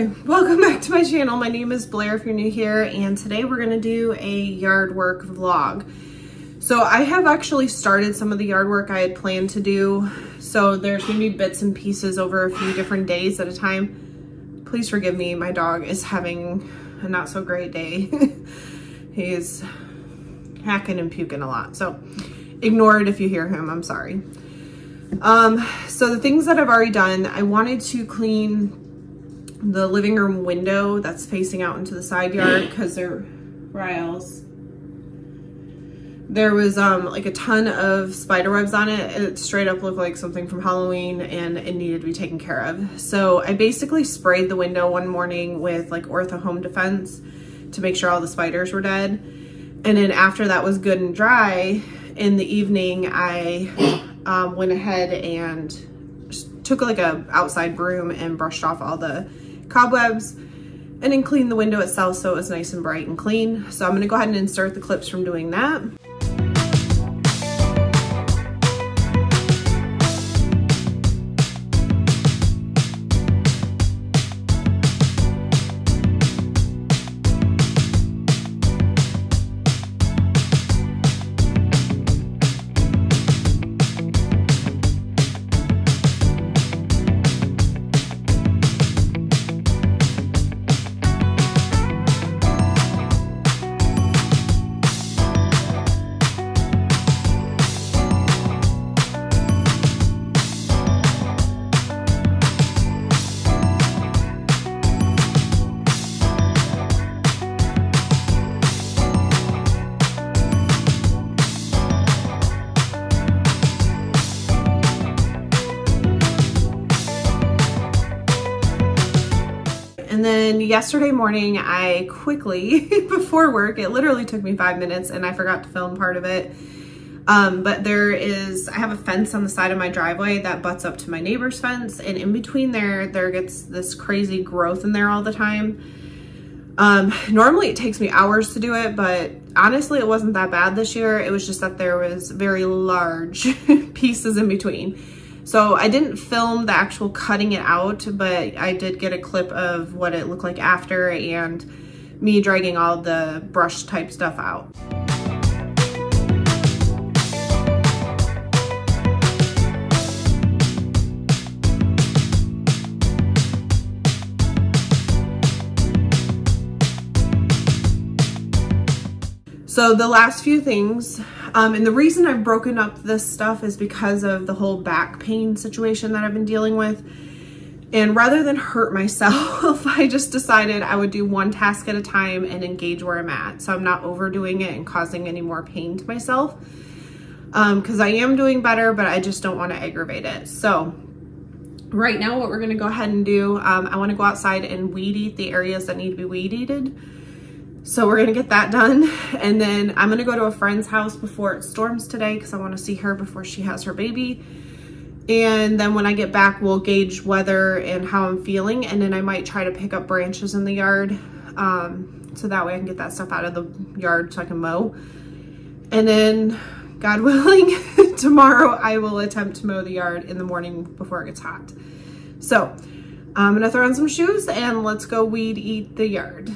Okay, welcome back to my channel. My name is Blair if you're new here, and today we're gonna do a yard work vlog. So I have actually started some of the yard work I had planned to do. So there's gonna be bits and pieces over a few different days at a time. Please forgive me, my dog is having a not so great day. He's hacking and puking a lot, so ignore it if you hear him, I'm sorry. So the things that I've already done, I wanted to clean the living room window that's facing out into the side yard because there was like a ton of spider webs on it. It straight up looked like something from Halloween and it needed to be taken care of. So I basically sprayed the window one morning with like Ortho Home Defense to make sure all the spiders were dead. And then after that was good and dry, in the evening I went ahead and took like a outside broom and brushed off all the cobwebs and then cleaned the window itself so it was nice and bright and clean. So I'm gonna go ahead and insert the clips from doing that. And then yesterday morning, I quickly, before work, it literally took me 5 minutes and I forgot to film part of it. But I have a fence on the side of my driveway that butts up to my neighbor's fence. And in between there gets this crazy growth in there all the time. Normally it takes me hours to do it, but honestly, it wasn't that bad this year. It was just that there was very large pieces in between. So I didn't film the actual cutting it out, but I did get a clip of what it looked like after and me dragging all the brush type stuff out. So the last few things, and the reason I've broken up this stuff is because of the whole back pain situation that I've been dealing with. And rather than hurt myself, I just decided I would do one task at a time and engage where I'm at. So I'm not overdoing it and causing any more pain to myself. Because I am doing better, but I just don't want to aggravate it. So right now what we're going to go ahead and do, I want to go outside and weed eat the areas that need to be weed eated. So we're gonna get that done. And then I'm gonna go to a friend's house before it storms today because I wanna see her before she has her baby. And then when I get back, we'll gauge weather and how I'm feeling. And then I might try to pick up branches in the yard. So that way I can get that stuff out of the yard so I can mow. And then, God willing, tomorrow I will attempt to mow the yard in the morning before it gets hot. So I'm gonna throw on some shoes and let's go weed eat the yard.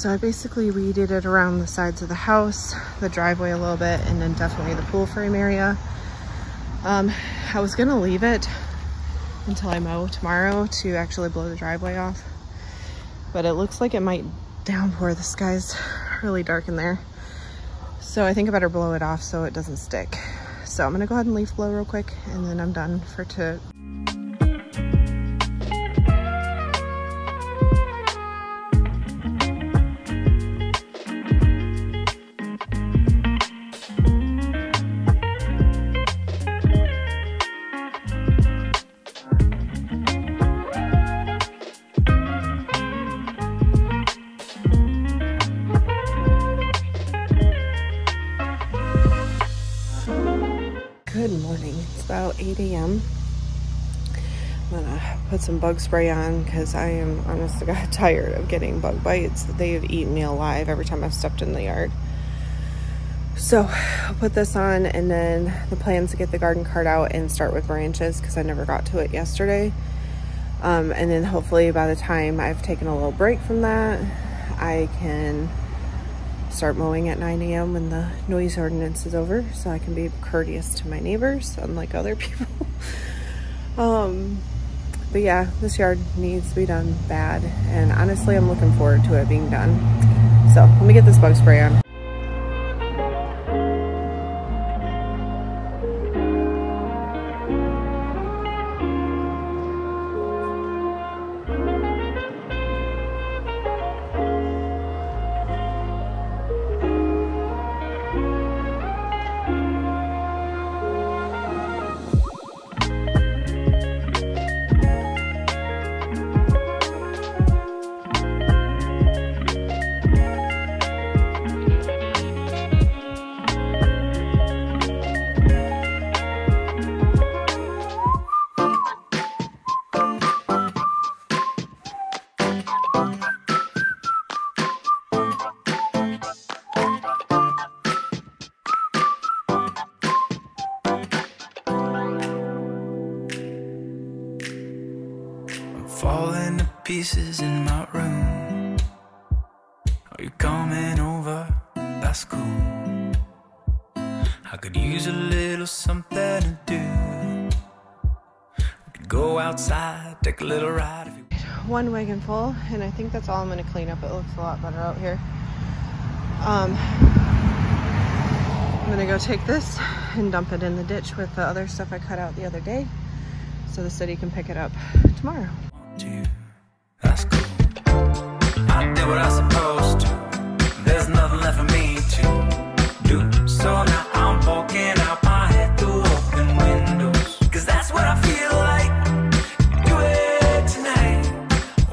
So I basically weeded it around the sides of the house, the driveway a little bit, and then definitely the pool frame area. I was gonna leave it until I mow tomorrow to actually blow the driveway off, but it looks like it might downpour. The sky's really dark in there. So I think I better blow it off so it doesn't stick. So I'm gonna go ahead and leaf blow real quick, and then I'm done for today. Good morning. It's about 8 a.m. I'm gonna put some bug spray on because I am honest to God tired of getting bug bites. They have eaten me alive every time I've stepped in the yard. So I'll put this on, and then the plan is to get the garden cart out and start with branches because I never got to it yesterday. And then hopefully by the time I've taken a little break from that, I can start mowing at 9 a.m. when the noise ordinance is over, so I can be courteous to my neighbors, unlike other people. But yeah, this yard needs to be done bad, and honestly, I'm looking forward to it being done. So let me get this bug spray on. Falling to pieces in my room. Are you coming over? That's cool. I could use a little something to do. We could go outside, take a little ride if you... One wagon full, and I think that's all I'm going to clean up. It looks a lot better out here. I'm going to go take this and dump it in the ditch with the other stuff I cut out the other day, so the city can pick it up tomorrow. That's cool. I did what I was supposed to. There's nothing left for me to do. So now I'm poking out my head through open windows. Cause that's what I feel like. Do it tonight.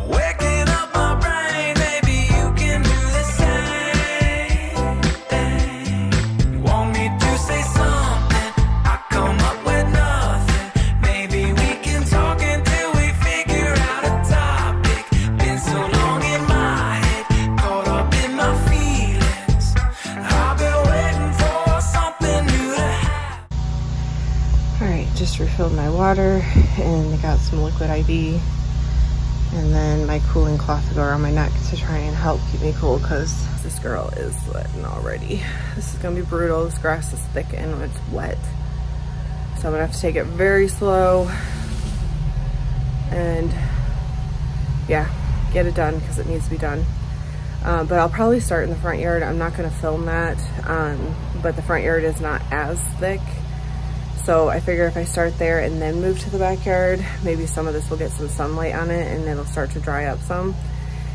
Waking up my brain. Maybe you can do the same thing. You want me to say something? I come up with nothing. Maybe we can talk until we figure out a topic. Been so long in my head, caught up in my feelings. I've been waiting for something new to happen. Alright, just refilled my water, and I got some liquid IV, and then my cooling cloth to go around my neck to try and help keep me cool, because this girl is sweating already. This is gonna be brutal. This grass is thick and it's wet, so I'm gonna have to take it very slow and yeah, get it done because it needs to be done. But I'll probably start in the front yard. I'm not gonna film that, but the front yard is not as thick. So I figure if I start there and then move to the backyard, maybe some of this will get some sunlight on it and it'll start to dry up some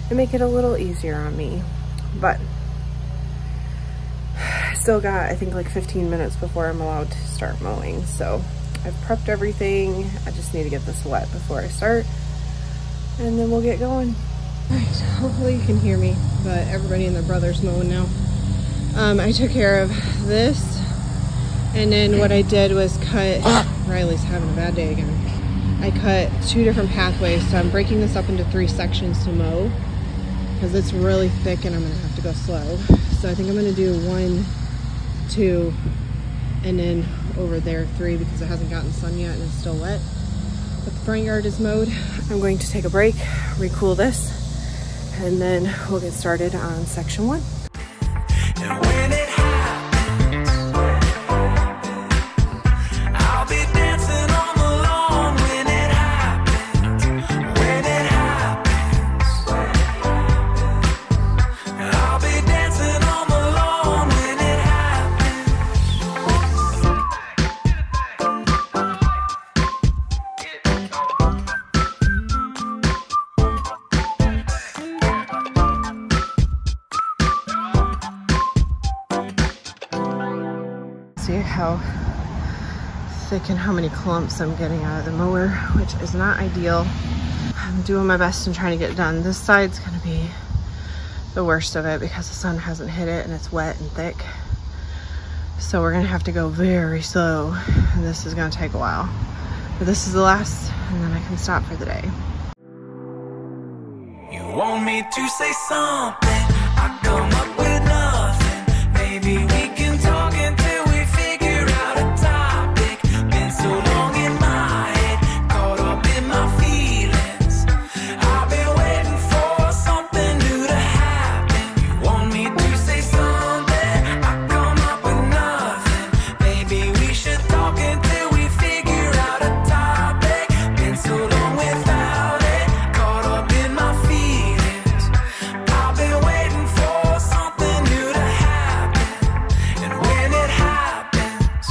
and make it a little easier on me. But I still got, I think, like 15 minutes before I'm allowed to start mowing. So I've prepped everything. I just need to get this wet before I start, and then we'll get going. All right, hopefully you can hear me, but everybody and their brother's mowing now. I took care of this. And then what I did was cut, Riley's having a bad day again. I cut 2 different pathways, so I'm breaking this up into 3 sections to mow because it's really thick and I'm gonna have to go slow. So I think I'm gonna do 1, 2, and then over there 3 because it hasn't gotten sun yet and it's still wet. But the front yard is mowed. I'm going to take a break, recool this, and then we'll get started on section 1. And when it happens, I'll be dancing on the lawn when it happens. When it happens, I'll be dancing on the lawn when it See how thick and how many clumps I'm getting out of the mower, which is not ideal. I'm doing my best and trying to get it done. This side's gonna be the worst of it because the sun hasn't hit it and it's wet and thick. So we're gonna have to go very slow, and this is gonna take a while. But this is the last, and then I can stop for the day. You want me to say something, I come up with nothing. Maybe we can talk until we figure out a topic. Been so long in my head, caught up in my feelings. I've been waiting for something new to happen. You want me to say something, I come up with nothing. Maybe we should talk until we figure out a topic. Been so long without it, caught up in my feelings. I've been waiting for something new to happen. And when it happens,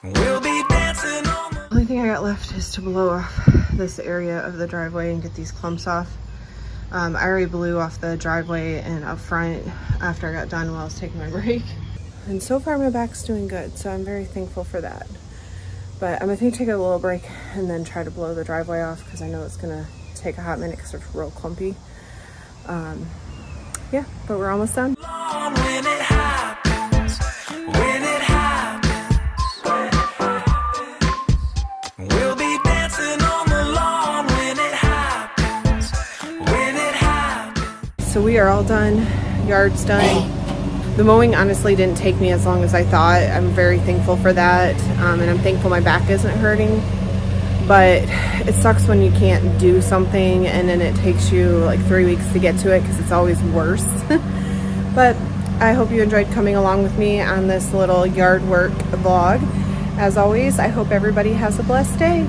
we'll be dancing on the... The only thing I got left is to blow off this area of the driveway and get these clumps off. I already blew off the driveway and up front after I got done while I was taking my break. And so far my back's doing good, so I'm very thankful for that. But I'm gonna take a little break and then try to blow the driveway off because I know it's gonna take a hot minute because it's real clumpy. Yeah, but we're almost done. lawn when it happens. When it happens, we'll be dancing on the lawn when it happens. When it happens. So we are all done, yard's done. The mowing honestly didn't take me as long as I thought. I'm very thankful for that, and I'm thankful my back isn't hurting. But it sucks when you can't do something and then it takes you like 3 weeks to get to it because it's always worse. But I hope you enjoyed coming along with me on this little yard work vlog. As always, I hope everybody has a blessed day.